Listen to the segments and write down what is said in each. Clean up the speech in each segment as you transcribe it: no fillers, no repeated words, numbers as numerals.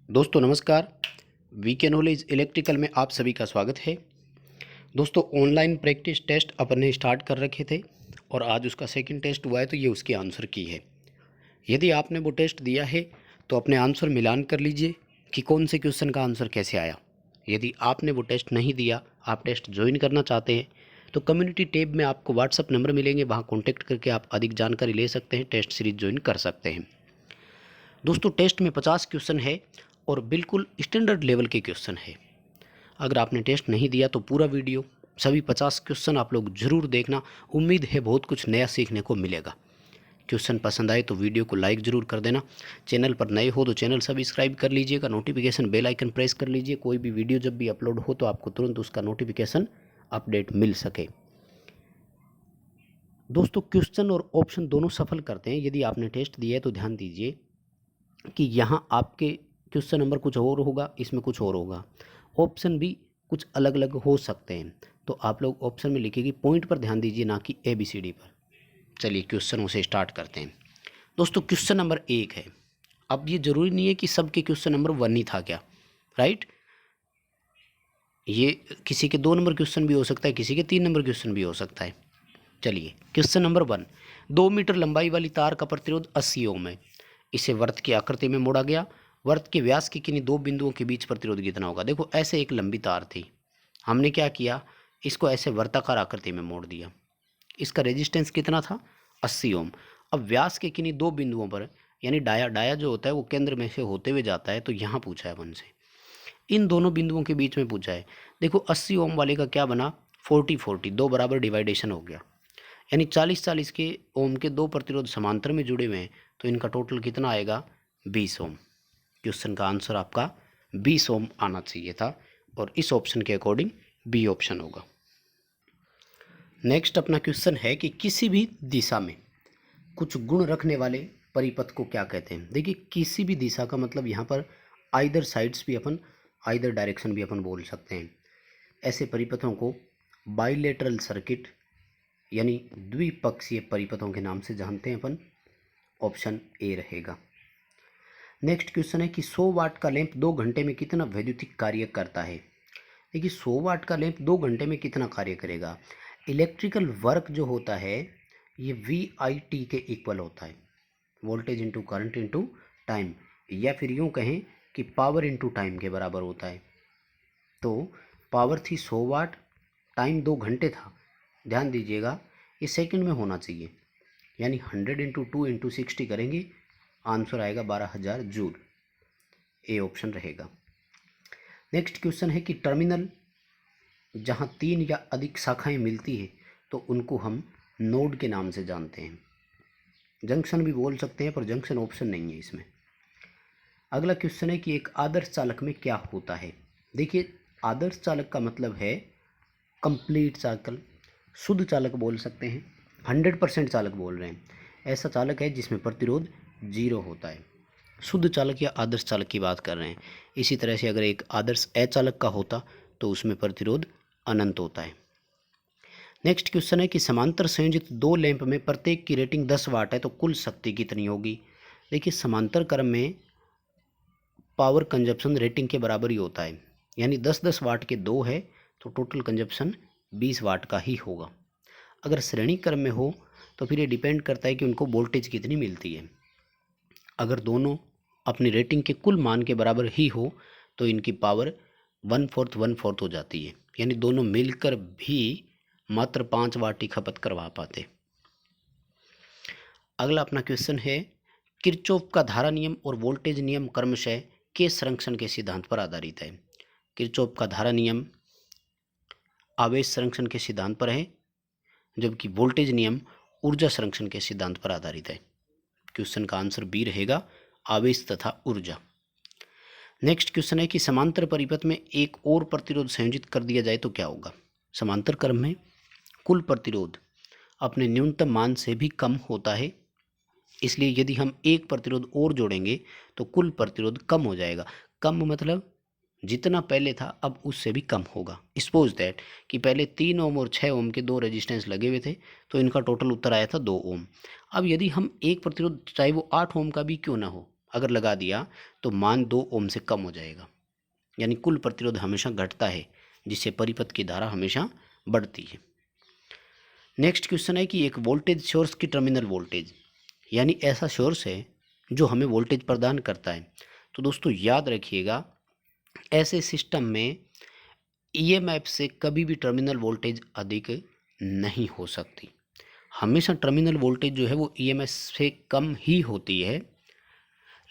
दोस्तों नमस्कार। VK knowledge electrical में आप सभी का स्वागत है। दोस्तों ऑनलाइन प्रैक्टिस टेस्ट अपन ने स्टार्ट कर रखे थे और आज उसका सेकंड टेस्ट हुआ है, तो ये उसके आंसर की है। यदि आपने वो टेस्ट दिया है तो अपने आंसर मिलान कर लीजिए कि कौन से क्वेश्चन का आंसर कैसे आया। यदि आपने वो टेस्ट नहीं दिया, आप टेस्ट ज्वाइन करना चाहते हैं, तो कम्युनिटी टैब में आपको व्हाट्सअप नंबर मिलेंगे, वहाँ कॉन्टैक्ट करके आप अधिक जानकारी ले सकते हैं, टेस्ट सीरीज ज्वाइन कर सकते हैं। दोस्तों टेस्ट में 50 क्वेश्चन है और बिल्कुल स्टैंडर्ड लेवल के क्वेश्चन है। अगर आपने टेस्ट नहीं दिया तो पूरा वीडियो सभी 50 क्वेश्चन आप लोग ज़रूर देखना। उम्मीद है बहुत कुछ नया सीखने को मिलेगा। क्वेश्चन पसंद आए तो वीडियो को लाइक ज़रूर कर देना। चैनल पर नए हो तो चैनल सब्सक्राइब कर लीजिएगा, नोटिफिकेशन बेल आइकन प्रेस कर लीजिए। कोई भी वीडियो जब भी अपलोड हो तो आपको तुरंत उसका नोटिफिकेशन अपडेट मिल सके। दोस्तों क्वेश्चन और ऑप्शन दोनों सफल करते हैं। यदि आपने टेस्ट दिया है तो ध्यान दीजिए कि यहाँ आपके क्वेश्चन नंबर कुछ और होगा, इसमें कुछ और होगा, ऑप्शन भी कुछ अलग अलग हो सकते हैं। तो आप लोग ऑप्शन में लिखेगी पॉइंट पर ध्यान दीजिए, ना कि ABCD पर। चलिए क्वेश्चनों से स्टार्ट करते हैं। दोस्तों क्वेश्चन नंबर 1 है। अब ये ज़रूरी नहीं है कि सबके क्वेश्चन नंबर 1 ही था क्या, राइट। ये किसी के 2 नंबर क्वेश्चन भी हो सकता है, किसी के 3 नंबर क्वेश्चन भी हो सकता है। चलिए क्वेश्चन नंबर 1, 2 मीटर लंबाई वाली तार का प्रतिरोध 80 ओम है। इसे वर्त की आकृति में मोड़ा गया। वर्त के व्यास के किन्हीं दो बिंदुओं के बीच प्रतिरोध कितना होगा। देखो ऐसे एक लंबी तार थी, हमने क्या किया, इसको ऐसे वर्ताकार आकृति में मोड़ दिया। इसका रेजिस्टेंस कितना था, 80 ओम। अब व्यास के किन्हीं दो बिंदुओं पर, यानी डाया डाया जो होता है वो केंद्र में से होते हुए जाता है, तो यहाँ पूछा है 1 से, इन दोनों बिंदुओं के बीच में पूछा है। देखो 80 ओम वाले का क्या बना, 40-40, दो बराबर डिवाइडेशन हो गया, यानी 40-40 के ओम के दो प्रतिरोध समांतर में जुड़े हुए हैं, तो इनका टोटल कितना आएगा, 20 ओम। क्वेश्चन का आंसर आपका 20 ओम आना चाहिए था और इस ऑप्शन के अकॉर्डिंग बी ऑप्शन होगा। नेक्स्ट अपना क्वेश्चन है कि किसी भी दिशा में कुछ गुण रखने वाले परिपथ को क्या कहते हैं। देखिए किसी भी दिशा का मतलब यहाँ पर आइदर साइड्स भी अपन, आइदर डायरेक्शन भी अपन बोल सकते हैं। ऐसे परिपथों को बाइलेटरल सर्किट यानी द्विपक्षीय परिपथों के नाम से जानते हैं अपन। ऑप्शन ए रहेगा। नेक्स्ट क्वेश्चन है कि 100 वाट का लैंप 2 घंटे में कितना वैद्युतिक कार्य करता है। देखिए 100 वाट का लैंप 2 घंटे में कितना कार्य करेगा। इलेक्ट्रिकल वर्क जो होता है ये VIT के इक्वल होता है, voltage into current into time, या फिर यूँ कहें कि पावर इंटू टाइम के बराबर होता है। तो पावर थी 100 वाट, टाइम 2 घंटे था। ध्यान दीजिएगा ये सेकंड में होना चाहिए, यानी 100 इंटू 2 इंटू 60 करेंगे, आंसर आएगा 12,000 जूल। ए ऑप्शन रहेगा। नेक्स्ट क्वेश्चन है कि टर्मिनल जहाँ 3 या अधिक शाखाएं मिलती है तो उनको हम नोड के नाम से जानते हैं। जंक्शन भी बोल सकते हैं, पर जंक्शन ऑप्शन नहीं है इसमें। अगला क्वेश्चन है कि एक आदर्श चालक में क्या होता है। देखिए आदर्श चालक का मतलब है कंप्लीट चालक, शुद्ध चालक बोल सकते हैं, 100% चालक बोल रहे हैं। ऐसा चालक है जिसमें प्रतिरोध 0 होता है, शुद्ध चालक या आदर्श चालक की बात कर रहे हैं। इसी तरह से अगर एक आदर्श अचालक का होता तो उसमें प्रतिरोध अनंत होता है। नेक्स्ट क्वेश्चन है कि समांतर संयोजित 2 लैंप में प्रत्येक की रेटिंग 10 वाट है तो कुल शक्ति कितनी होगी। देखिए समांतर क्रम में पावर कंजप्शन रेटिंग के बराबर ही होता है, यानी 10-10 वाट के 2 है तो टोटल कंजप्शन 20 वाट का ही होगा। अगर श्रेणी क्रम में हो तो फिर ये डिपेंड करता है कि उनको वोल्टेज कितनी मिलती है। अगर दोनों अपनी रेटिंग के कुल मान के बराबर ही हो तो इनकी पावर 1/4 हो जाती है, यानी दोनों मिलकर भी मात्र 5 वाट ही खपत करवा पाते। अगला अपना क्वेश्चन है किरचॉफ का धारा नियम और वोल्टेज नियम क्रमशः के संरक्षण के सिद्धांत पर आधारित है। किरचॉफ का धारा नियम आवेश संरक्षण के सिद्धांत पर है, जबकि वोल्टेज नियम ऊर्जा संरक्षण के सिद्धांत पर आधारित है। क्वेश्चन का आंसर बी रहेगा, आवेश तथा ऊर्जा। नेक्स्ट क्वेश्चन है कि समांतर परिपथ में एक और प्रतिरोध संयोजित कर दिया जाए तो क्या होगा। समांतर क्रम में कुल प्रतिरोध अपने न्यूनतम मान से भी कम होता है, इसलिए यदि हम एक प्रतिरोध और जोड़ेंगे तो कुल प्रतिरोध कम हो जाएगा। कम मतलब जितना पहले था अब उससे भी कम होगा। सपोज दैट कि पहले 3 ओम और 6 ओम के 2 रेजिस्टेंस लगे हुए थे तो इनका टोटल उत्तर आया था 2 ओम। अब यदि हम एक प्रतिरोध, चाहे वो 8 ओम का भी क्यों ना हो, अगर लगा दिया तो मान 2 ओम से कम हो जाएगा, यानी कुल प्रतिरोध हमेशा घटता है, जिससे परिपथ की धारा हमेशा बढ़ती है। नेक्स्ट क्वेश्चन है कि एक वोल्टेज सोर्स की टर्मिनल वोल्टेज, यानी ऐसा सोर्स है जो हमें वोल्टेज प्रदान करता है। तो दोस्तों याद रखिएगा, ऐसे सिस्टम में ईएमएफ से कभी भी टर्मिनल वोल्टेज अधिक नहीं हो सकती। हमेशा टर्मिनल वोल्टेज जो है वो ईएमएफ से कम ही होती है,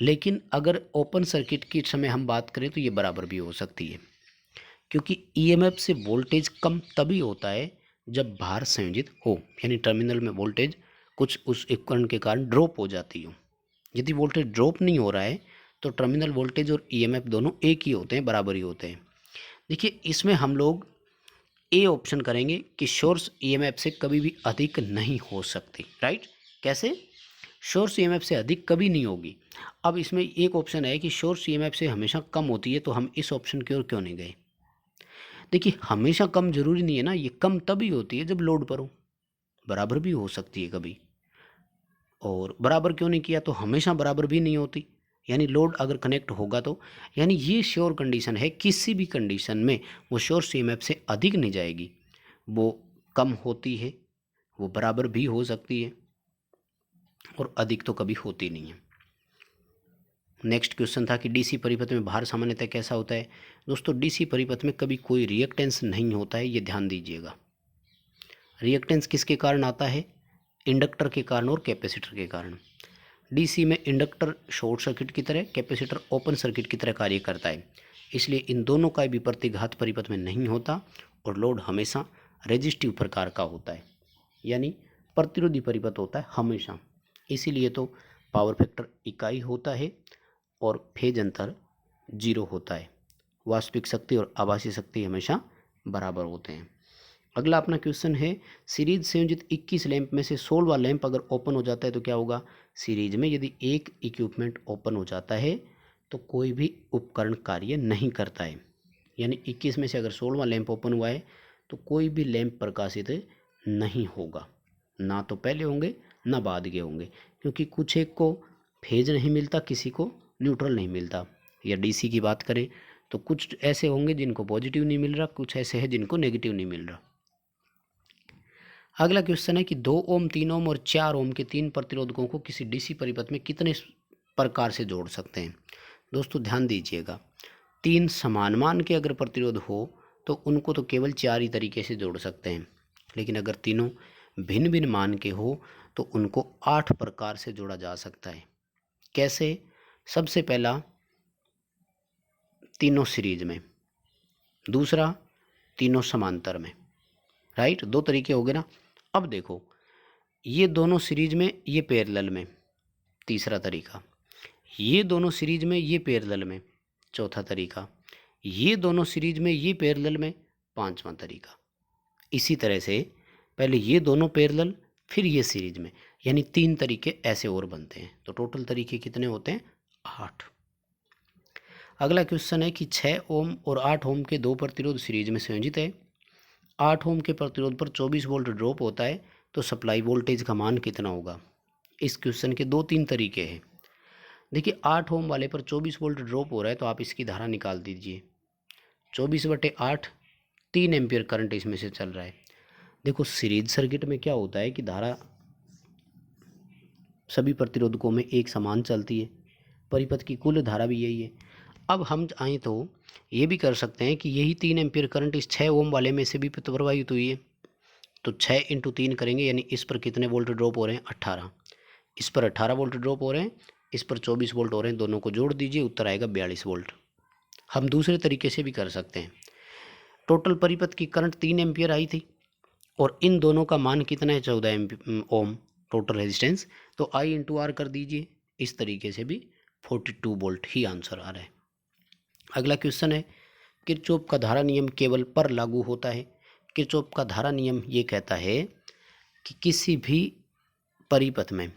लेकिन अगर ओपन सर्किट की समय हम बात करें तो ये बराबर भी हो सकती है, क्योंकि ईएमएफ से वोल्टेज कम तभी होता है जब भार संयोजित हो, यानी टर्मिनल में वोल्टेज कुछ उस उपकरण के कारण ड्रॉप हो जाती हो। यदि वोल्टेज ड्रॉप नहीं हो रहा है तो टर्मिनल वोल्टेज और ईएमएफ दोनों एक ही होते हैं, बराबर ही होते हैं। देखिए इसमें हम लोग ए ऑप्शन करेंगे कि सोर्स ईएमएफ से कभी भी अधिक नहीं हो सकती, राइट। कैसे? सोर्स ईएमएफ से अधिक कभी नहीं होगी। अब इसमें एक ऑप्शन है कि सोर्स ईएमएफ से हमेशा कम होती है, तो हम इस ऑप्शन की ओर क्यों नहीं गए? देखिए हमेशा कम जरूरी नहीं है ना, ये कम तभी होती है जब लोड पर हो, बराबर भी हो सकती है कभी। और बराबर क्यों नहीं किया? तो हमेशा बराबर भी नहीं होती, यानी लोड अगर कनेक्ट होगा तो, यानी ये श्योर कंडीशन है, किसी भी कंडीशन में वो सोर्स ईएमएफ से अधिक नहीं जाएगी, वो कम होती है, वो बराबर भी हो सकती है, और अधिक तो कभी होती नहीं है। नेक्स्ट क्वेश्चन था कि डीसी परिपथ में भार सामान्यतः कैसा होता है? दोस्तों डीसी परिपथ में कभी कोई रिएक्टेंस नहीं होता है, ये ध्यान दीजिएगा। रिएक्टेंस किसके कारण आता है? इंडक्टर के कारण और कैपेसिटर के कारण। डीसी में इंडक्टर शॉर्ट सर्किट की तरह, कैपेसिटर ओपन सर्किट की तरह कार्य करता है, इसलिए इन दोनों का भी प्रतिघात परिपथ में नहीं होता, और लोड हमेशा रेजिस्टिव प्रकार का होता है, यानी प्रतिरोधी परिपथ होता है हमेशा। इसीलिए तो पावर फैक्टर इकाई होता है और फेज अंतर 0 होता है। वास्तविक शक्ति और आभासी शक्ति हमेशा बराबर होते हैं। अगला अपना क्वेश्चन है, सीरीज संयोजित 21 लैंप में से 16वां लैंप अगर ओपन हो जाता है तो क्या होगा? सीरीज में यदि एक इक्विपमेंट ओपन हो जाता है तो कोई भी उपकरण कार्य नहीं करता है, यानी 21 में से अगर 16वां लैंप ओपन हुआ है तो कोई भी लैंप प्रकाशित नहीं होगा, ना तो पहले होंगे ना बाद के होंगे, क्योंकि कुछ एक को फेज नहीं मिलता, किसी को न्यूट्रल नहीं मिलता। या डीसी की बात करें तो कुछ ऐसे होंगे जिनको पॉजिटिव नहीं मिल रहा, कुछ ऐसे हैं जिनको नेगेटिव नहीं मिल रहा। अगला क्वेश्चन है कि 2 ओम, 3 ओम और 4 ओम के 3 प्रतिरोधकों को किसी डीसी परिपथ में कितने प्रकार से जोड़ सकते हैं? दोस्तों ध्यान दीजिएगा, 3 समान मान के अगर प्रतिरोध हो तो उनको तो केवल 4 ही तरीके से जोड़ सकते हैं, लेकिन अगर तीनों भिन्न भिन्न मान के हो तो उनको 8 प्रकार से जोड़ा जा सकता है। कैसे? सबसे पहला, तीनों सीरीज में, दूसरा तीनों समांतर में, राइट। 2 तरीके हो गए ना। अब देखो, ये दोनों सीरीज में, ये पैरेलल में, तीसरा तरीका, ये दोनों सीरीज में, ये पैरेलल में, चौथा तरीका, ये दोनों सीरीज में, ये पैरेलल में, पांचवा तरीका। इसी तरह से पहले ये दोनों पैरेलल, फिर ये सीरीज में, यानी 3 तरीके ऐसे और बनते हैं। तो टोटल तरीके कितने होते हैं? 8। अगला क्वेश्चन है कि 6 ओम और 8 ओम के 2 प्रतिरोध सीरीज में संयोजित है। 8 ओम के प्रतिरोध पर 24 वोल्ट ड्रॉप होता है, तो सप्लाई वोल्टेज का मान कितना होगा? इस क्वेश्चन के 2-3 तरीके हैं। देखिए 8 ओम वाले पर 24 वोल्ट ड्रॉप हो रहा है, तो आप इसकी धारा निकाल दीजिए। 24/8, 3 एम्पियर करंट इसमें से चल रहा है। देखो सीरीज सर्किट में क्या होता है कि धारा सभी प्रतिरोधकों में एक समान चलती है, परिपथ की कुल धारा भी यही है। अब हम चाहें तो ये भी कर सकते हैं कि यही 3 एम्पियर करंट इस 6 ओम वाले में से भी प्रवाहित हुई है, तो 6 × 3 करेंगे, यानी इस पर कितने वोल्ट ड्रॉप हो रहे हैं? 18। इस पर 18 वोल्ट ड्रॉप हो रहे हैं, इस पर 24 वोल्ट हो रहे हैं, दोनों को जोड़ दीजिए, उत्तर आएगा 42 वोल्ट। हम दूसरे तरीके से भी कर सकते हैं। टोटल परिपथ की करंट 3 एम्पियर आई थी, और इन दोनों का मान कितना है? 14 ओम टोटल रेजिस्टेंस, तो आई × आर कर दीजिए। इस तरीके से भी 42 वोल्ट ही आंसर आ रहा है। अगला क्वेश्चन है, किरचॉफ का धारा नियम केवल पर लागू होता है। किरचॉफ का धारा नियम ये कहता है कि किसी भी परिपथ में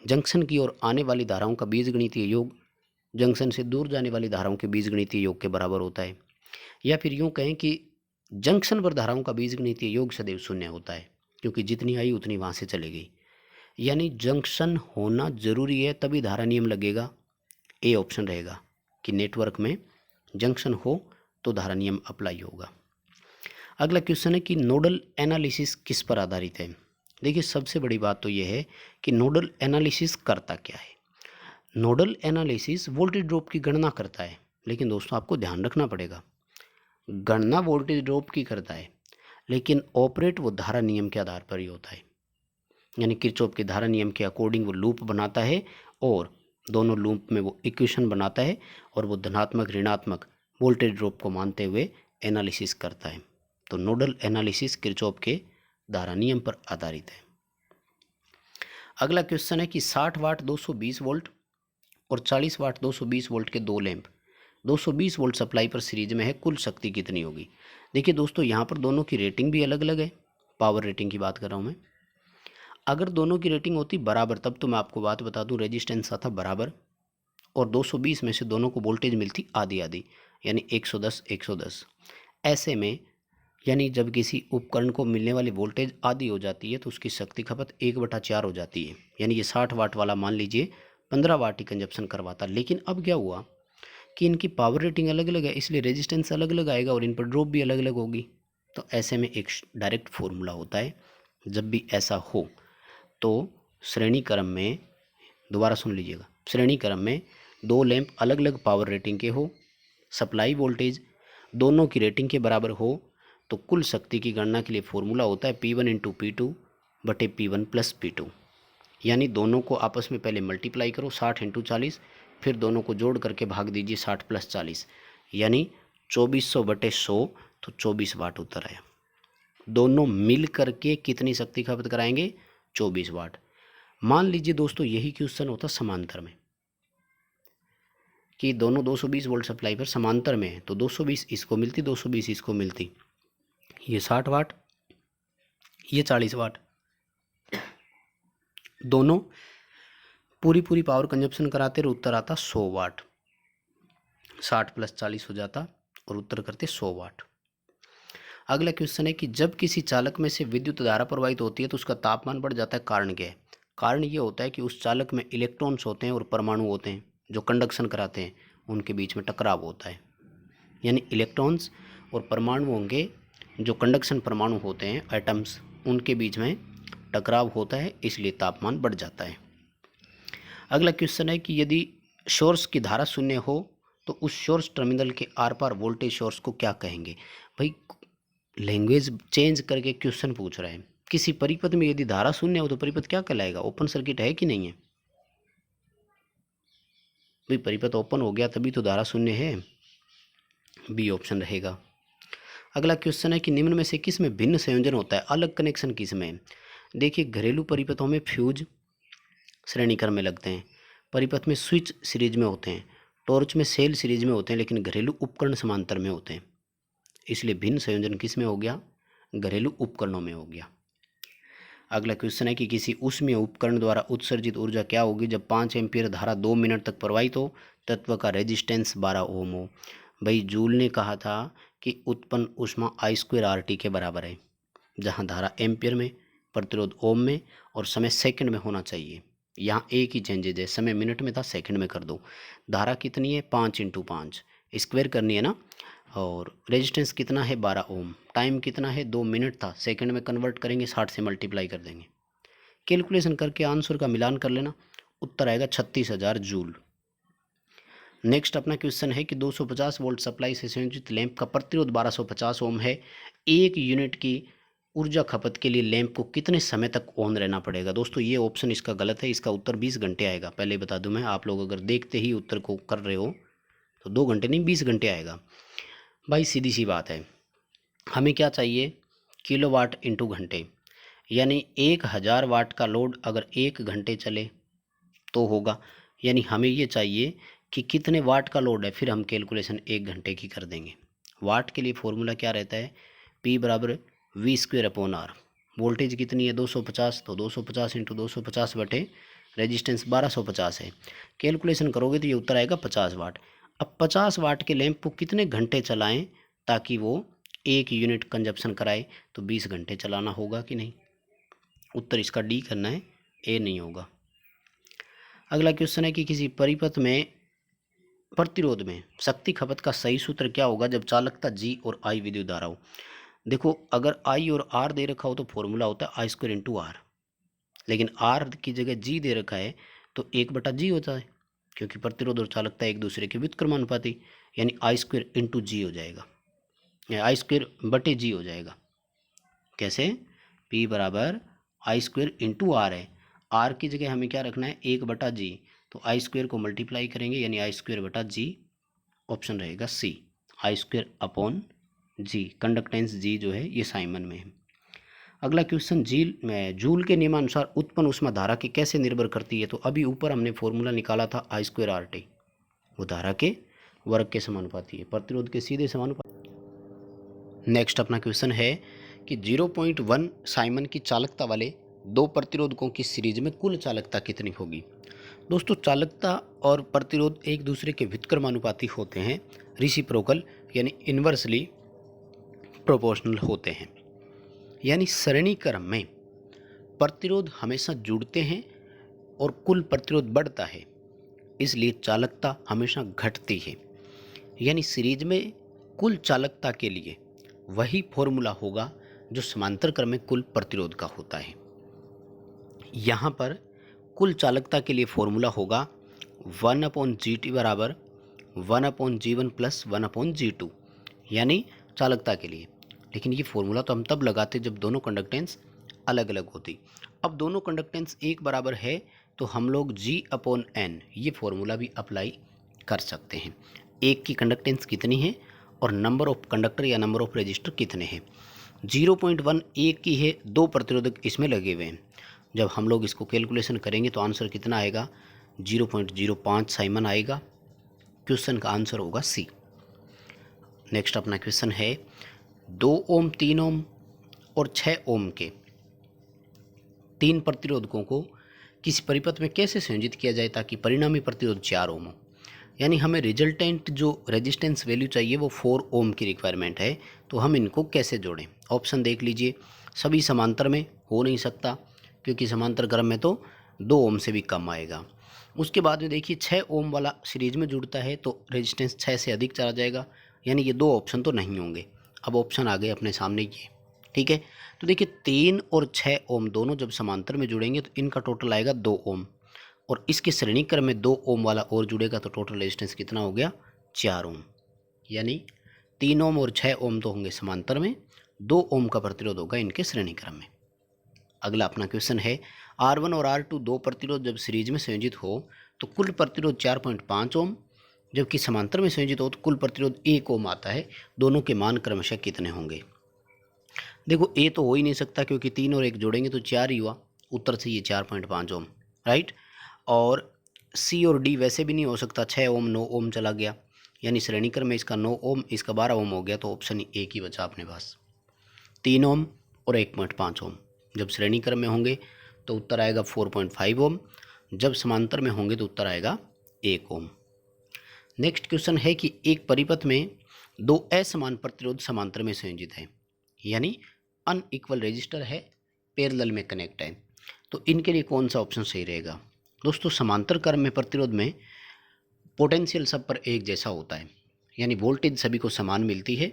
जंक्शन की ओर आने वाली धाराओं का बीजगणितीय योग जंक्शन से दूर जाने वाली धाराओं के बीजगणितीय योग के बराबर होता है, या फिर यूँ कहें कि जंक्शन पर धाराओं का बीजगणितीय योग सदैव शून्य होता है, क्योंकि जितनी आई उतनी वहाँ से चली गई। यानी जंक्शन होना जरूरी है, तभी धारा नियम लगेगा, ए ऑप्शन रहेगा कि नेटवर्क में जंक्शन हो तो धारा नियम अप्लाई होगा। अगला क्वेश्चन है कि नोडल एनालिसिस किस पर आधारित है। देखिए सबसे बड़ी बात तो यह है कि नोडल एनालिसिस करता क्या है। नोडल एनालिसिस वोल्टेज ड्रॉप की गणना करता है, लेकिन दोस्तों आपको ध्यान रखना पड़ेगा, गणना वोल्टेज ड्रॉप की करता है लेकिन ऑपरेट वो धारा नियम के आधार पर ही होता है। यानी किरचॉफ के धारा नियम के अकॉर्डिंग वो लूप बनाता है और दोनों लूप में वो इक्वेशन बनाता है और वो धनात्मक ऋणात्मक वोल्टेज ड्रॉप को मानते हुए एनालिसिस करता है। तो नोडल एनालिसिस किरचॉफ के धारा नियम पर आधारित है। अगला क्वेश्चन है कि 60 वाट 220 वोल्ट और 40 वाट 220 वोल्ट के दो लैंप 220 वोल्ट सप्लाई पर सीरीज में है, कुल शक्ति कितनी होगी। देखिए दोस्तों यहाँ पर दोनों की रेटिंग भी अलग अलग है, पावर रेटिंग की बात कर रहा हूँ मैं। अगर दोनों की रेटिंग होती बराबर तब तो मैं आपको बात बता दूं, रेजिस्टेंस आता बराबर और 220 में से दोनों को वोल्टेज मिलती आधी आधी, यानी 110 110। ऐसे में यानी जब किसी उपकरण को मिलने वाली वोल्टेज आधी हो जाती है तो उसकी शक्ति खपत 1/4 हो जाती है। यानी ये 60 वाट वाला मान लीजिए 15 वाट ही कंजप्शन करवाता। लेकिन अब क्या हुआ कि इनकी पावर रेटिंग अलग अलग है, इसलिए रेजिस्टेंस अलग अलग आएगा और इन पर ड्रॉप भी अलग अलग होगी। तो ऐसे में एक डायरेक्ट फॉर्मूला होता है, जब भी ऐसा हो तो श्रेणी क्रम में, दोबारा सुन लीजिएगा, श्रेणी क्रम में दो लैंप अलग अलग पावर रेटिंग के हो, सप्लाई वोल्टेज दोनों की रेटिंग के बराबर हो, तो कुल शक्ति की गणना के लिए फॉर्मूला होता है P1 इंटू P2 बटे P1 प्लस P2। यानी दोनों को आपस में पहले मल्टीप्लाई करो 60 इंटू 40, फिर दोनों को जोड़ करके भाग दीजिए 60 प्लस 40, यानी 2400 बटे 100, तो 24 वाट उत्तर आया। दोनों मिल करके कितनी शक्ति खपत कराएंगे, 24 वाट। मान लीजिए दोस्तों यही क्वेश्चन होता समांतर में कि दोनों 220 वोल्ट सप्लाई पर समांतर में है, तो 220 इसको मिलती 220 इसको मिलती, ये 60 वाट ये 40 वाट, दोनों पूरी पूरी पावर कंजप्शन कराते और उत्तर आता 100 वाट। 60 प्लस 40 हो जाता और उत्तर करते 100 वाट। अगला क्वेश्चन है कि जब किसी चालक में से विद्युत धारा प्रवाहित होती है तो उसका तापमान बढ़ जाता है, कारण क्या है। कारण ये होता है कि उस चालक में इलेक्ट्रॉन्स होते हैं और परमाणु होते हैं जो कंडक्शन कराते हैं, उनके बीच में टकराव होता है। यानी इलेक्ट्रॉन्स और परमाणु होंगे जो कंडक्शन परमाणु होते हैं एटम्स, उनके बीच में टकराव होता है, इसलिए तापमान बढ़ जाता है। अगला क्वेश्चन है कि यदि सोर्स की धारा शून्य हो तो उस सोर्स टर्मिनल के आर पार वोल्टेज सोर्स को क्या कहेंगे। भाई लैंग्वेज चेंज करके क्वेश्चन पूछ रहा है। किसी परिपथ में यदि धारा शून्य हो तो परिपथ क्या कहलाएगा, ओपन सर्किट है कि नहीं है। भाई परिपथ ओपन हो गया तभी तो धारा शून्य है, बी ऑप्शन रहेगा। अगला क्वेश्चन है कि निम्न में से किस में भिन्न संयोजन होता है, अलग कनेक्शन किस में। देखिए घरेलू परिपथों में फ्यूज श्रेणी क्रम में लगते हैं, परिपथ में स्विच सीरीज में होते हैं, टॉर्च में सेल सीरीज में होते हैं, लेकिन घरेलू उपकरण समांतर में होते हैं। इसलिए भिन्न संयोजन किस में हो गया, घरेलू उपकरणों में हो गया। अगला क्वेश्चन है कि किसी ऊष्मीय उपकरण द्वारा उत्सर्जित ऊर्जा क्या होगी जब 5 एम्पीयर धारा 2 मिनट तक प्रवाहित हो, तत्व का रेजिस्टेंस 12 ओम हो। भाई जूल ने कहा था कि उत्पन्न ऊष्मा I²RT के बराबर है, जहां धारा एम्पीयर में, प्रतिरोध ओम में और समय सेकंड में होना चाहिए। यहाँ एक ही चेंजेज है, समय मिनट में था सेकंड में कर दो। धारा कितनी है 5 इंटू 5 स्क्वायर करनी है ना, और रेजिस्टेंस कितना है 12 ओम, टाइम कितना है 2 मिनट था, सेकंड में कन्वर्ट करेंगे 60 से मल्टीप्लाई कर देंगे, कैलकुलेशन करके आंसर का मिलान कर लेना, उत्तर आएगा 36,000 जूल। नेक्स्ट अपना क्वेश्चन है कि 250 वोल्ट सप्लाई से संयोजित लैंप का प्रतिरोध 1250 ओम है, 1 यूनिट की ऊर्जा खपत के लिए लैंप को कितने समय तक ऑन रहना पड़ेगा। दोस्तों ये ऑप्शन इसका गलत है, इसका उत्तर 20 घंटे आएगा। पहले बता दूं मैं, आप लोग अगर देखते ही उत्तर को कर रहे हो तो 2 घंटे नहीं 20 घंटे आएगा। भाई सीधी सी बात है, हमें क्या चाहिए, किलोवाट इंटू घंटे, यानी 1000 वाट का लोड अगर 1 घंटे चले तो होगा, यानी हमें ये चाहिए कि कितने वाट का लोड है, फिर हम कैलकुलेशन 1 घंटे की कर देंगे। वाट के लिए फॉर्मूला क्या रहता है, P बराबर V²/R। वोल्टेज कितनी है 250, तो 250 इंटू 250 बटे रेजिस्टेंस 1250 है, कैलकुलेशन करोगे तो ये उत्तर आएगा 50 वाट। अब 50 वाट के लैंप को कितने घंटे चलाएं ताकि वो 1 यूनिट कंजप्शन कराए, तो 20 घंटे चलाना होगा कि नहीं। उत्तर इसका डी करना है, ए नहीं होगा। अगला क्वेश्चन है कि किसी परिपथ में प्रतिरोध में शक्ति खपत का सही सूत्र क्या होगा जब चालकता G और I विद्युत धारा हो। देखो अगर I और R दे रखा हो तो फॉर्मूला होता है I स्क्वायर इंटू आर, लेकिन R की जगह G दे रखा है तो 1/G होता है, क्योंकि प्रतिरोध और चालकता एक दूसरे के व्युत्क्रमानुपाती, यानी I स्क्वायर इंटू जी हो जाएगा, या I स्क्वायर बटे जी हो जाएगा। कैसे? P बराबर आई स्क्वायर इंटू आर है, आर की जगह हमें क्या रखना है 1/G, तो आई स्क्वायर को मल्टीप्लाई करेंगे यानी आई स्क्वायर बटा जी, ऑप्शन रहेगा सी, आई स्क्वायर अपॉन जी। कंडक्टेंस जी जो है ये साइमन में है। अगला क्वेश्चन, जूल के नियमानुसार उत्पन्न ऊष्मा धारा के कैसे निर्भर करती है। तो अभी ऊपर हमने फॉर्मूला निकाला था आई स्क्वायर आर टी, वो धारा के वर्ग के समानुपाती है, प्रतिरोध के सीधे समानुपाती। नेक्स्ट अपना क्वेश्चन है कि 0.1 साइमन की चालकता वाले दो प्रतिरोधकों की सीरीज में कुल चालकता कितनी होगी। दोस्तों चालकता और प्रतिरोध एक दूसरे के व्युत्क्रमानुपाती होते हैं, रेसिप्रोकल यानी इन्वर्सली प्रोपोर्शनल होते हैं, यानी सरणी क्रम में प्रतिरोध हमेशा जुड़ते हैं और कुल प्रतिरोध बढ़ता है, इसलिए चालकता हमेशा घटती है। यानी सीरीज में कुल चालकता के लिए वही फॉर्मूला होगा जो समांतर क्रम में कुल प्रतिरोध का होता है। यहाँ पर कुल चालकता के लिए फॉर्मूला होगा 1/GT बराबर 1/G1 प्लस 1/G2, यानी चालकता के लिए। लेकिन ये फॉर्मूला तो हम तब लगाते जब दोनों कंडक्टेंस अलग अलग होती। अब दोनों कंडक्टेंस एक बराबर है तो हम लोग G/N ये फॉर्मूला भी अप्लाई कर सकते हैं। एक की कंडक्टेंस कितनी है और नंबर ऑफ कंडक्टर या नंबर ऑफ रजिस्टर कितने हैं। 0.1 एक की है, दो प्रतिरोधक इसमें लगे हुए हैं। जब हम लोग इसको कैलकुलेशन करेंगे तो आंसर कितना आएगा 0.05 साइमन आएगा। क्वेश्चन का आंसर होगा सी। नेक्स्ट अपना क्वेश्चन है 2 ओम 3 ओम और 6 ओम के तीन प्रतिरोधकों को किसी परिपथ में कैसे संयोजित किया जाए ताकि परिणामी प्रतिरोध 4 ओम हो। यानी हमें रिजल्टेंट जो रेजिस्टेंस वैल्यू चाहिए वो 4 ओम की रिक्वायरमेंट है, तो हम इनको कैसे जोड़ें। ऑप्शन देख लीजिए, सभी समांतर में हो नहीं सकता क्योंकि समांतर क्रम में तो 2 ओम से भी कम आएगा। उसके बाद में देखिए 6 ओम वाला सीरीज में जुड़ता है तो रेजिस्टेंस 6 से अधिक चला जाएगा, यानी ये दो ऑप्शन तो नहीं होंगे। अब ऑप्शन आ गए अपने सामने ये, ठीक है। तो देखिए 3 और 6 ओम दोनों जब समांतर में जुड़ेंगे तो इनका टोटल आएगा 2 ओम, और इसके श्रेणी क्रम में 2 ओम वाला और जुड़ेगा तो टोटल रेजिस्टेंस कितना हो गया 4 ओम। यानी 3 ओम और 6 ओम तो होंगे समांतर में, 2 ओम का प्रतिरोध होगा इनके श्रेणी क्रम में। अगला अपना क्वेश्चन है R1 और R2 दो प्रतिरोध जब सीरीज में संयोजित हो तो कुल प्रतिरोध 4.5 ओम, जबकि समांतर में संयोजित हो तो कुल प्रतिरोध 1 ओम आता है। दोनों के मान क्रमशः कितने होंगे। देखो ए तो हो ही नहीं सकता क्योंकि 3 और 1 जोड़ेंगे तो 4 ही हुआ, उत्तर से ये 4.5 ओम, राइट। और सी और डी वैसे भी नहीं हो सकता, 6 ओम 9 ओम चला गया, यानी श्रेणी क्रम में इसका 9 ओम इसका 12 ओम हो गया, तो ऑप्शन एक ही बचा अपने पास। 3 ओम और 1.5 ओम जब श्रेणी क्रम में होंगे तो उत्तर आएगा 4.5 ओम, जब समांतर में होंगे तो उत्तर आएगा 1 ओम। नेक्स्ट क्वेश्चन है कि एक परिपथ में दो असमान प्रतिरोध समांतर में संयोजित है, यानी अनइक्वल रेजिस्टर है, पैरेलल में कनेक्ट है, तो इनके लिए कौन सा ऑप्शन सही रहेगा। दोस्तों समांतर क्रम में प्रतिरोध में पोटेंशियल सब पर एक जैसा होता है, यानी वोल्टेज सभी को समान मिलती है,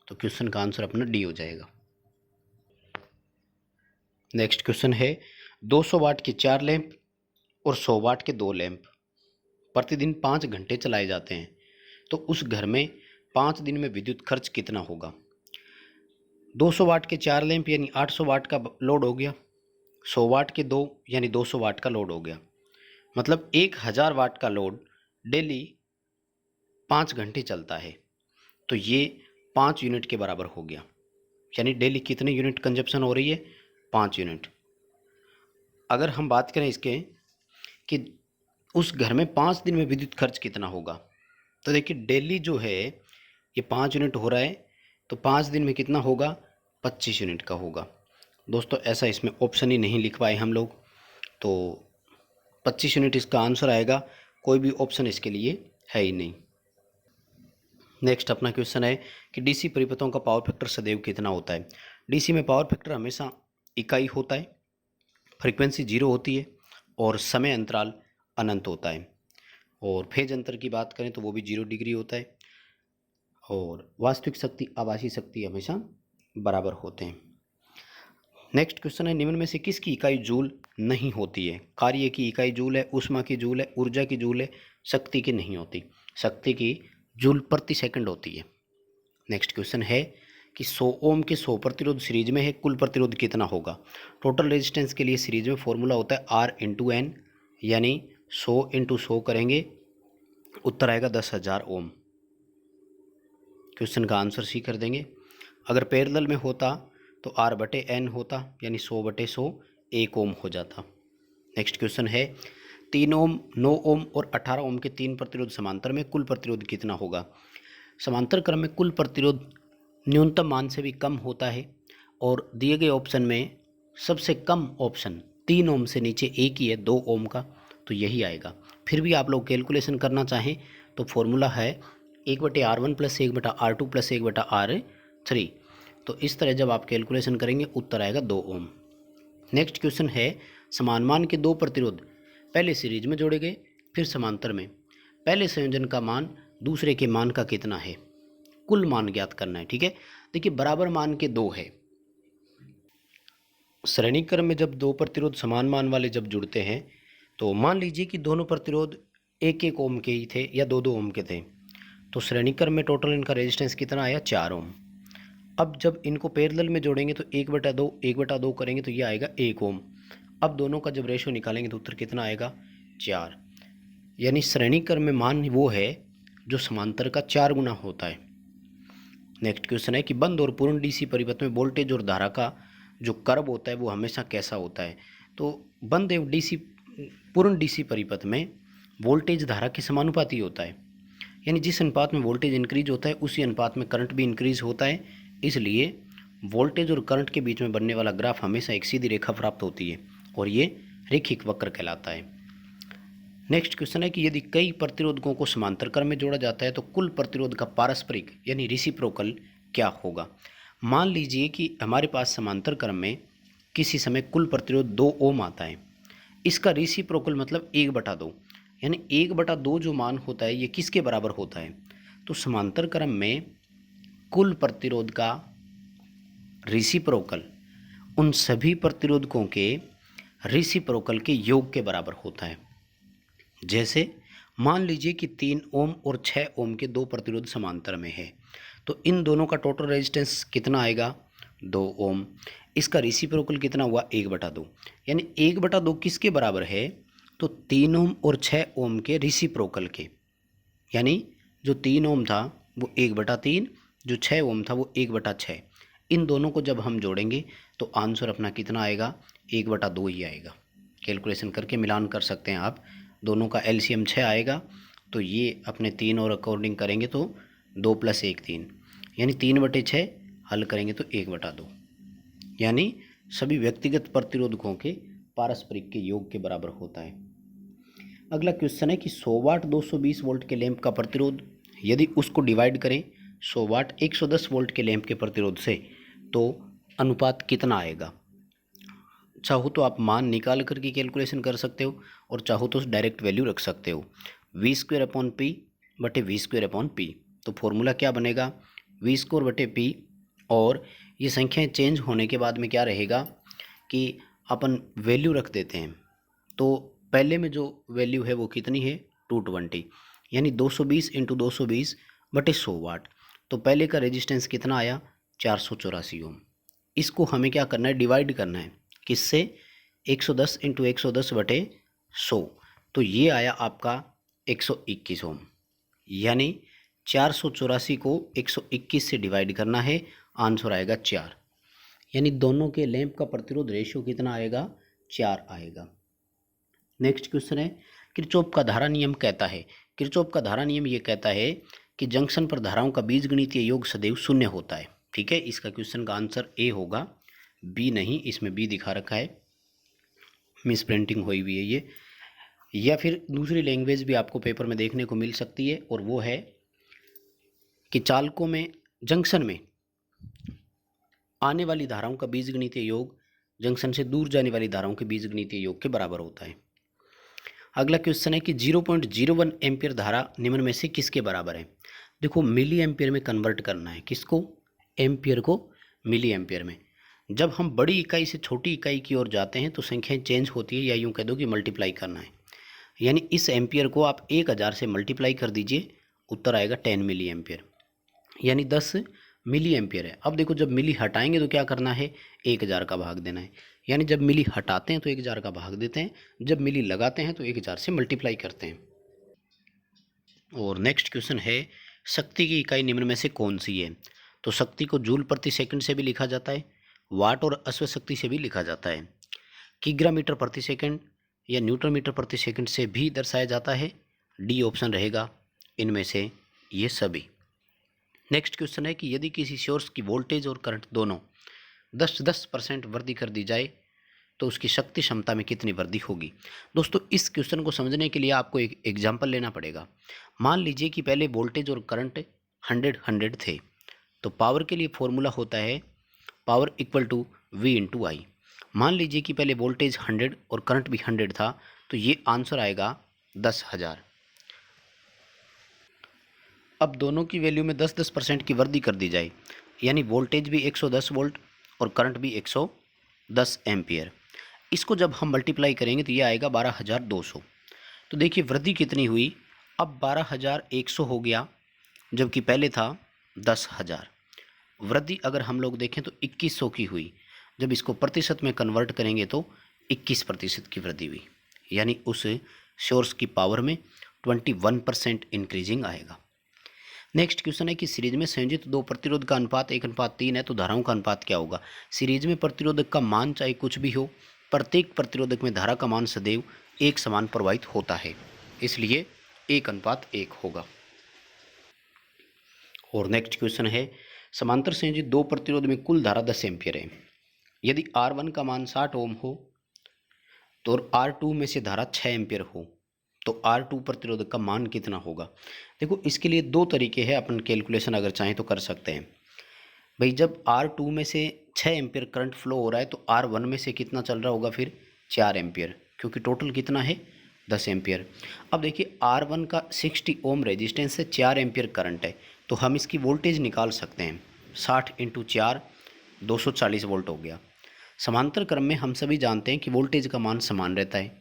तो क्वेश्चन का आंसर अपना डी हो जाएगा। नेक्स्ट क्वेश्चन है 200 वाट के 4 लैंप और 100 वाट के 2 लैंप प्रतिदिन 5 घंटे चलाए जाते हैं, तो उस घर में 5 दिन में विद्युत खर्च कितना होगा। 200 वाट के 4 लैंप यानी 800 वाट का लोड हो गया, 100 वाट के 2 यानी 200 वाट का लोड हो गया, मतलब 1000 वाट का लोड डेली 5 घंटे चलता है, तो ये 5 यूनिट के बराबर हो गया। यानी डेली कितने यूनिट कंजप्शन हो रही है 5 यूनिट। अगर हम बात करें इसके कि उस घर में 5 दिन में विद्युत खर्च कितना होगा, तो देखिए डेली जो है ये 5 यूनिट हो रहा है, तो 5 दिन में कितना होगा 25 यूनिट का होगा। दोस्तों ऐसा इसमें ऑप्शन ही नहीं लिख पाए हम लोग, तो 25 यूनिट इसका आंसर आएगा, कोई भी ऑप्शन इसके लिए है ही नहीं। नेक्स्ट अपना क्वेश्चन है कि डीसी परिपथों का पावर फैक्टर सदैव कितना होता है। डीसी में पावर फैक्टर हमेशा इकाई होता है, फ्रीक्वेंसी 0 होती है और समय अंतराल अनंत होता है। और फेज अंतर की बात करें तो वो भी 0 डिग्री होता है। और वास्तविक शक्ति आभासी शक्ति हमेशा बराबर होते हैं। नेक्स्ट क्वेश्चन है, निम्न में से किसकी इकाई जूल नहीं होती है? कार्य की इकाई जूल है, ऊष्मा की जूल है, ऊर्जा की जूल है, शक्ति की नहीं होती। शक्ति की जूल प्रति सेकंड होती है। नेक्स्ट क्वेश्चन है कि 100 ओम के 100 प्रतिरोध सीरीज में है, कुल प्रतिरोध कितना होगा? टोटल रेजिस्टेंस के लिए सीरीज में फॉर्मूला होता है R इंटू एन, यानी 100 इंटू 100 करेंगे, उत्तर आएगा 10,000 ओम। क्वेश्चन का आंसर सी कर देंगे। अगर पैरेलल में होता तो R बटे एन होता, यानी 100 बटे 100 1 ओम हो जाता। नेक्स्ट क्वेश्चन है, 3 ओम, 9 ओम और 18 ओम के 3 प्रतिरोध समांतर में कुल प्रतिरोध कितना होगा? समांतर क्रम में कुल प्रतिरोध न्यूनतम मान से भी कम होता है, और दिए गए ऑप्शन में सबसे कम ऑप्शन 3 ओम से नीचे एक ही है, 2 ओम का, तो यही आएगा। फिर भी आप लोग कैलकुलेशन करना चाहें तो फॉर्मूला है 1/R1 plus 1/R2 plus 1/R3। तो इस तरह जब आप कैलकुलेशन करेंगे उत्तर आएगा 2 ओम। नेक्स्ट क्वेश्चन है, समान मान के 2 प्रतिरोध पहले सीरीज में जोड़े गए, फिर समांतर में। पहले संयोजन का मान दूसरे के मान का कितना है? कुल मान ज्ञात करना है। ठीक है, देखिए बराबर मान के 2 है। श्रेणी क्रम में जब 2 प्रतिरोध समान मान वाले जब जुड़ते हैं तो मान लीजिए कि दोनों प्रतिरोध 1-1 ओम के ही थे या 2-2 ओम के थे, तो श्रेणी क्रम में टोटल इनका रेजिस्टेंस कितना आया? 4 ओम। अब जब इनको पैरेलल में जोड़ेंगे तो 1/2 करेंगे तो ये आएगा 1 ओम। अब दोनों का जब रेशो निकालेंगे तो उत्तर कितना आएगा? 4। यानी श्रेणी क्रम में मान वो है जो समांतर का 4 गुना होता है। नेक्स्ट क्वेश्चन है कि बंद और पूर्ण डीसी परिपथ में वोल्टेज और धारा का जो कर्व होता है वो हमेशा कैसा होता है? तो बंद एवं पूर्ण डीसी परिपथ में वोल्टेज धारा के समानुपाती होता है, यानी जिस अनुपात में वोल्टेज इंक्रीज होता है उसी अनुपात में करंट भी इंक्रीज होता है। इसलिए वोल्टेज और करंट के बीच में बनने वाला ग्राफ हमेशा एक सीधी रेखा प्राप्त होती है और ये रैखिक वक्र कहलाता है। नेक्स्ट क्वेश्चन है कि यदि कई प्रतिरोधकों को समांतर क्रम में जोड़ा जाता है तो कुल प्रतिरोध का पारस्परिक यानी रेसिप्रोकल क्या होगा? मान लीजिए कि हमारे पास समांतर क्रम में किसी समय कुल प्रतिरोध 2 ओम आता है, इसका रेसिप्रोकल मतलब 1/2, यानी 1/2 जो मान होता है ये किसके बराबर होता है? तो समांतर क्रम में कुल प्रतिरोध का रेसिप्रोकल उन सभी प्रतिरोधकों के रेसिप्रोकल के योग के बराबर होता है। जैसे मान लीजिए कि 3 ओम और 6 ओम के 2 प्रतिरोध समांतर में है, तो इन दोनों का टोटल रेजिस्टेंस कितना आएगा? 2 ओम। इसका रेसिप्रोकल कितना हुआ? 1/2, यानी 1/2 किसके बराबर है? तो 3 ओम और 6 ओम के रेसिप्रोकल के, यानी जो 3 ओम था वो 1/3, जो 6 ओम था वो 1/6। इन दोनों को जब हम जोड़ेंगे तो आंसर अपना कितना आएगा? 1/2 ही आएगा। कैलकुलेशन करके मिलान कर सकते हैं आप, दोनों का एलसीएम 6 आएगा, तो ये अपने 3 और अकॉर्डिंग करेंगे तो 2 + 1 3, यानी 3/6 हल करेंगे तो 1/2, यानी सभी व्यक्तिगत प्रतिरोधकों के पारस्परिक के योग के बराबर होता है। अगला क्वेश्चन है कि 100 वाट 220 वोल्ट के लैंप का प्रतिरोध यदि उसको डिवाइड करें 100 वाट 110 वोल्ट के लैंप के प्रतिरोध से तो अनुपात कितना आएगा? चाहो तो आप मान निकाल करके कैलकुलेशन कर सकते हो और चाहो तो डायरेक्ट वैल्यू रख सकते हो। V² / V²/P, तो फॉर्मूला क्या बनेगा? V²/P, और ये संख्याएं चेंज होने के बाद में क्या रहेगा कि अपन वैल्यू रख देते हैं। तो पहले में जो वैल्यू है वो कितनी है? 220, यानी 220 × 220/100 वाट। तो पहले का रेजिस्टेंस कितना आया? 484 ओम। इसको हमें क्या करना है? डिवाइड करना है किससे? 110 × 110/100, तो ये आया आपका 121 ओम, यानी 484 को 121 से डिवाइड करना है, आंसर आएगा 4, यानी दोनों के लैंप का प्रतिरोध रेशियो कितना आएगा? 4 आएगा। नेक्स्ट क्वेश्चन है, किरचॉफ का धारा नियम कहता है, किरचॉफ का धारा नियम ये कहता है कि जंक्शन पर धाराओं का बीजगणितीय योग सदैव 0 होता है। ठीक है, इसका क्वेश्चन का आंसर ए होगा, बी नहीं, इसमें बी दिखा रखा है, मिस प्रिंटिंग हुई हुई है ये, या फिर दूसरी लैंग्वेज भी आपको पेपर में देखने को मिल सकती है, और वो है कि चालकों में जंक्शन में आने वाली धाराओं का बीजगणितीय योग जंक्शन से दूर जाने वाली धाराओं के बीजगणितीय योग के बराबर होता है। अगला क्वेश्चन है कि 0.01 एम्पियर धारा निम्न में से किसके बराबर है। देखो मिली एम्पियर में कन्वर्ट करना है, किसको, एम्पियर को मिली एम्पियर में। जब हम बड़ी इकाई से छोटी इकाई की ओर जाते हैं तो संख्याएं चेंज होती है, या यूं कह दो कि मल्टीप्लाई करना है। यानी इस एम्पियर को आप 1000 से मल्टीप्लाई कर दीजिए, उत्तर आएगा 10 मिली एम्पियर, यानी 10 मिली एम्पियर है। अब देखो जब मिली हटाएंगे तो क्या करना है, 1000 का भाग देना है। यानी जब मिली हटाते हैं तो 1000 का भाग देते हैं, जब मिली लगाते हैं तो 1000 से मल्टीप्लाई करते हैं। और नेक्स्ट क्वेश्चन है, शक्ति की इकाई निम्न में से कौन सी है। तो शक्ति को जूल प्रति सेकंड से भी लिखा जाता है, वाट और अश्व शक्ति से भी लिखा जाता है, किग्रा मीटर प्रति सेकंड या न्यूटन मीटर प्रति सेकंड से भी दर्शाया जाता है। डी ऑप्शन रहेगा इनमें से ये सभी। नेक्स्ट क्वेश्चन है कि यदि किसी सोर्स की वोल्टेज और करंट दोनों 10% वृद्धि कर दी जाए तो उसकी शक्ति क्षमता में कितनी वृद्धि होगी। दोस्तों इस क्वेश्चन को समझने के लिए आपको एक एग्जाम्पल लेना पड़ेगा। मान लीजिए कि पहले वोल्टेज और करंट 100 थे, तो पावर के लिए फॉर्मूला होता है power equal to V into I. मान लीजिए कि पहले वोल्टेज 100 और करंट भी 100 था, तो ये आंसर आएगा 10,000। अब दोनों की वैल्यू में 10% की वृद्धि कर दी जाए, यानी वोल्टेज भी 110 वोल्ट और करंट भी 110 एम्पियर। इसको जब हम मल्टीप्लाई करेंगे तो ये आएगा 12,200। तो देखिए वृद्धि कितनी हुई, अब 12,100 हो गया, जबकि पहले था 10,000। वृद्धि अगर हम लोग देखें तो 2100 की हुई, जब इसको प्रतिशत में कन्वर्ट करेंगे तो 21% की वृद्धि हुई, यानी उस सोर्स की पावर में 21% इंक्रीजिंग आएगा। नेक्स्ट क्वेश्चन है कि सीरीज में संयोजित दो प्रतिरोध का अनुपात 1:3 है, तो धाराओं का अनुपात क्या होगा। सीरीज में प्रतिरोधक का मान चाहे कुछ भी हो, प्रत्येक प्रतिरोधक में धारा का मान सदैव एक समान प्रवाहित होता है, इसलिए 1:1 होगा। और नेक्स्ट क्वेश्चन है, समांतर संयोजित दो प्रतिरोध में कुल धारा 10 एम्पियर है। यदि R1 का मान 60 ओम हो तो R2 में से धारा 6 एम्पियर हो, तो R2 प्रतिरोधक का मान कितना होगा। देखो इसके लिए दो तरीके हैं, अपन कैलकुलेशन अगर चाहें तो कर सकते हैं। भाई जब R2 में से 6 एम्पियर करंट फ्लो हो रहा है तो R1 में से कितना चल रहा होगा फिर 4 एम्पियर, क्योंकि टोटल कितना है 10 एम्पियर। अब देखिए R1 का 60 ओम रेजिस्टेंस से 4 एम्पियर करंट है, तो हम इसकी वोल्टेज निकाल सकते हैं। 60 × 4 240 वोल्ट हो गया। समांतर क्रम में हम सभी जानते हैं कि वोल्टेज का मान समान रहता है।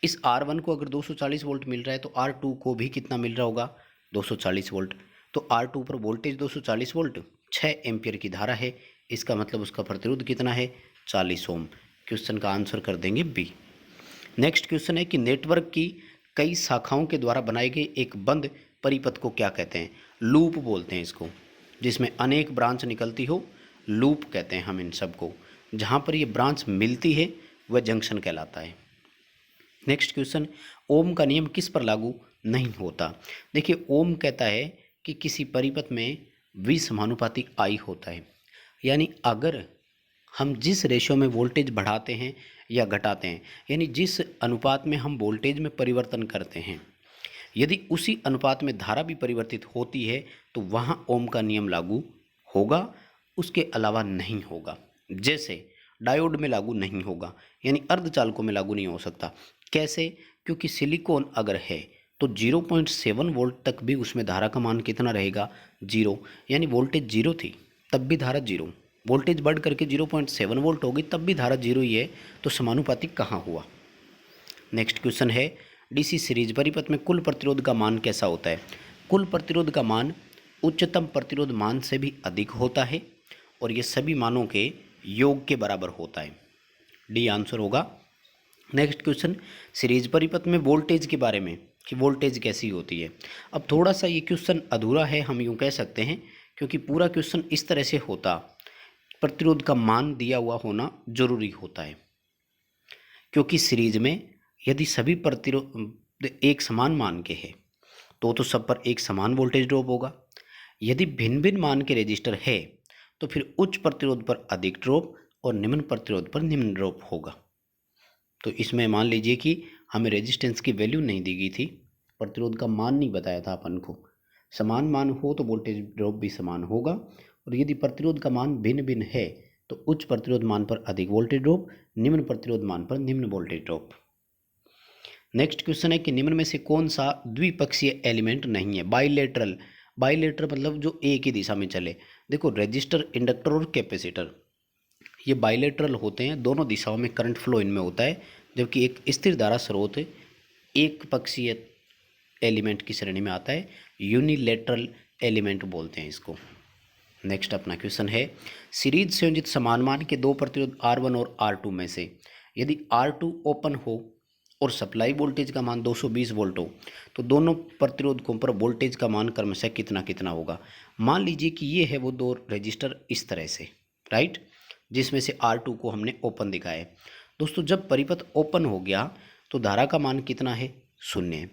इस R1 को अगर 240 वोल्ट मिल रहा है तो R2 को भी कितना मिल रहा होगा 240 वोल्ट। तो R2 पर वोल्टेज 240 वोल्ट, 6 एम्पियर की धारा है, इसका मतलब उसका प्रतिरोध कितना है 40 ओम। क्वेश्चन का आंसर कर देंगे बी। नेक्स्ट क्वेश्चन है कि नेटवर्क की कई शाखाओं के द्वारा बनाए गए एक बंद परिपथ को क्या कहते हैं। लूप बोलते हैं इसको, जिसमें अनेक ब्रांच निकलती हो, लूप कहते हैं हम इन सबको। जहाँ पर ये ब्रांच मिलती है वह जंक्शन कहलाता है। नेक्स्ट क्वेश्चन, ओम का नियम किस पर लागू नहीं होता। देखिए ओम कहता है कि किसी परिपथ में V समानुपाती I होता है, यानी अगर हम जिस रेशो में वोल्टेज बढ़ाते हैं या घटाते हैं, यानी जिस अनुपात में हम वोल्टेज में परिवर्तन करते हैं, यदि उसी अनुपात में धारा भी परिवर्तित होती है तो वहाँ ओम का नियम लागू होगा, उसके अलावा नहीं होगा। जैसे डायोड में लागू नहीं होगा, यानी अर्धचालकों में लागू नहीं हो सकता। कैसे, क्योंकि सिलिकॉन अगर है तो 0.7 वोल्ट तक भी उसमें धारा का मान कितना रहेगा 0, यानी वोल्टेज 0 थी तब भी धारा 0, वोल्टेज बढ़ करके 0.7 वोल्ट होगी तब भी धारा 0 ही है, तो समानुपातिक कहाँ हुआ। नेक्स्ट क्वेश्चन है, डीसी सीरीज परिपथ में कुल प्रतिरोध का मान कैसा होता है। कुल प्रतिरोध का मान उच्चतम प्रतिरोध मान से भी अधिक होता है और ये सभी मानों के योग के बराबर होता है। डी आंसर होगा। नेक्स्ट क्वेश्चन, सीरीज परिपथ में वोल्टेज के बारे में कि वोल्टेज कैसी होती है। अब थोड़ा सा ये क्वेश्चन अधूरा है, हम यूँ कह सकते हैं, क्योंकि पूरा क्वेश्चन इस तरह से होता, प्रतिरोध का मान दिया हुआ होना जरूरी होता है। क्योंकि सीरीज में यदि सभी प्रतिरोध एक समान मान के हैं तो सब पर एक समान वोल्टेज ड्रॉप होगा। यदि भिन्न भिन्न मान के रेजिस्टर है तो फिर उच्च प्रतिरोध पर अधिक ड्रॉप और निम्न प्रतिरोध पर निम्न ड्रॉप होगा। तो इसमें मान लीजिए कि हमें रेजिस्टेंस की वैल्यू नहीं दी गई थी, प्रतिरोध का मान नहीं बताया था अपन को। समान मान हो तो वोल्टेज ड्रॉप भी समान होगा, और यदि प्रतिरोध का मान भिन्न भिन्न है तो उच्च प्रतिरोध मान पर अधिक वोल्टेज ड्रॉप, निम्न प्रतिरोध मान पर निम्न वोल्टेज ड्रॉप। नेक्स्ट क्वेश्चन है कि निम्न में से कौन सा द्विपक्षीय एलिमेंट नहीं है। बाइलेटरल, बाइलेटरल मतलब जो एक ही दिशा में चले। देखो रजिस्टर, इंडक्टर और कैपेसिटर ये बाइलेटरल होते हैं, दोनों दिशाओं में करंट फ्लो इनमें होता है, जबकि एक स्थिर धारा स्रोत एक पक्षीय एलिमेंट की श्रेणी में आता है, यूनिलेटरल एलिमेंट बोलते हैं इसको। नेक्स्ट अपना क्वेश्चन है सीरीज संयोजित समान मान के दो प्रतिरोध R1 और R2 में से यदि R2 ओपन हो और सप्लाई वोल्टेज का मान 220 वोल्ट हो तो दोनों प्रतिरोधकों पर वोल्टेज का मान क्रमशः कितना कितना होगा। मान लीजिए कि ये है वो दो रजिस्टर इस तरह से, राइट, जिसमें से R2 को हमने ओपन दिखाया है। दोस्तों जब परिपथ ओपन हो गया तो धारा का मान कितना है, 0 है।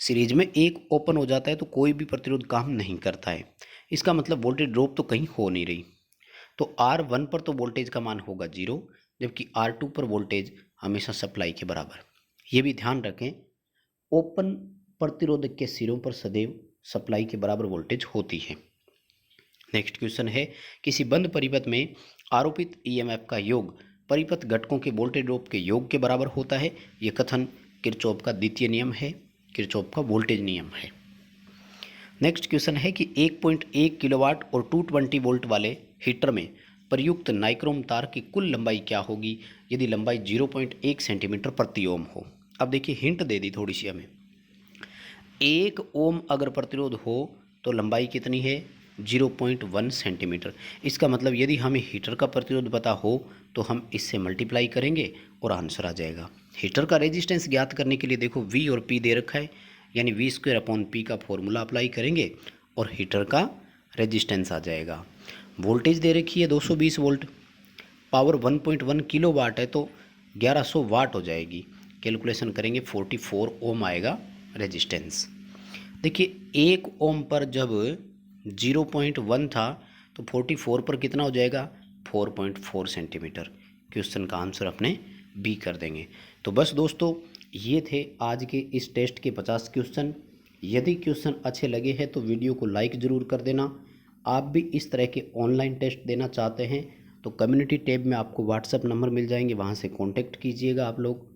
सीरीज में एक ओपन हो जाता है तो कोई भी प्रतिरोध काम नहीं करता है, इसका मतलब वोल्टेज ड्रॉप तो कहीं हो नहीं रही। तो R1 पर तो वोल्टेज का मान होगा 0, जबकि R2 पर वोल्टेज हमेशा सप्लाई के बराबर। ये भी ध्यान रखें, ओपन प्रतिरोधक के सिरों पर सदैव सप्लाई के बराबर वोल्टेज होती है। नेक्स्ट क्वेश्चन है किसी बंद परिपथ में आरोपित ईएमएफ का योग परिपथ घटकों के वोल्टेज ड्रॉप के योग के बराबर होता है। यह कथन किरचॉफ का द्वितीय नियम है, किरचॉफ का वोल्टेज नियम है। नेक्स्ट क्वेश्चन है कि 1.1 किलोवाट और 220 वोल्ट वाले हीटर में प्रयुक्त नाइक्रोम तार की कुल लंबाई क्या होगी यदि लंबाई 0.1 सेंटीमीटर प्रति ओम हो। अब देखिए हिंट दे दी थोड़ी सी हमें, 1 ओम अगर प्रतिरोध हो तो लंबाई कितनी है, 0.1 सेंटीमीटर। इसका मतलब यदि हमें हीटर का प्रतिरोध पता हो तो हम इससे मल्टीप्लाई करेंगे और आंसर आ जाएगा। हीटर का रेजिस्टेंस ज्ञात करने के लिए देखो V और P दे रखा है, यानी V²/P का फॉर्मूला अप्लाई करेंगे और हीटर का रेजिस्टेंस आ जाएगा। वोल्टेज दे रखी है 220 वोल्ट, पावर 1.1 किलो वाट है तो 1100 वाट हो जाएगी। कैलकुलेशन करेंगे 44 ओम आएगा रेजिस्टेंस। देखिए 1 ओम पर जब 0.1 था तो 44 पर कितना हो जाएगा, 4.4 सेंटीमीटर। क्वेश्चन का आंसर अपने बी कर देंगे। तो बस दोस्तों ये थे आज के इस टेस्ट के 50 क्वेश्चन। यदि क्वेश्चन अच्छे लगे हैं तो वीडियो को लाइक ज़रूर कर देना। आप भी इस तरह के ऑनलाइन टेस्ट देना चाहते हैं तो कम्युनिटी टैब में आपको व्हाट्सएप नंबर मिल जाएंगे, वहाँ से कॉन्टेक्ट कीजिएगा आप लोग।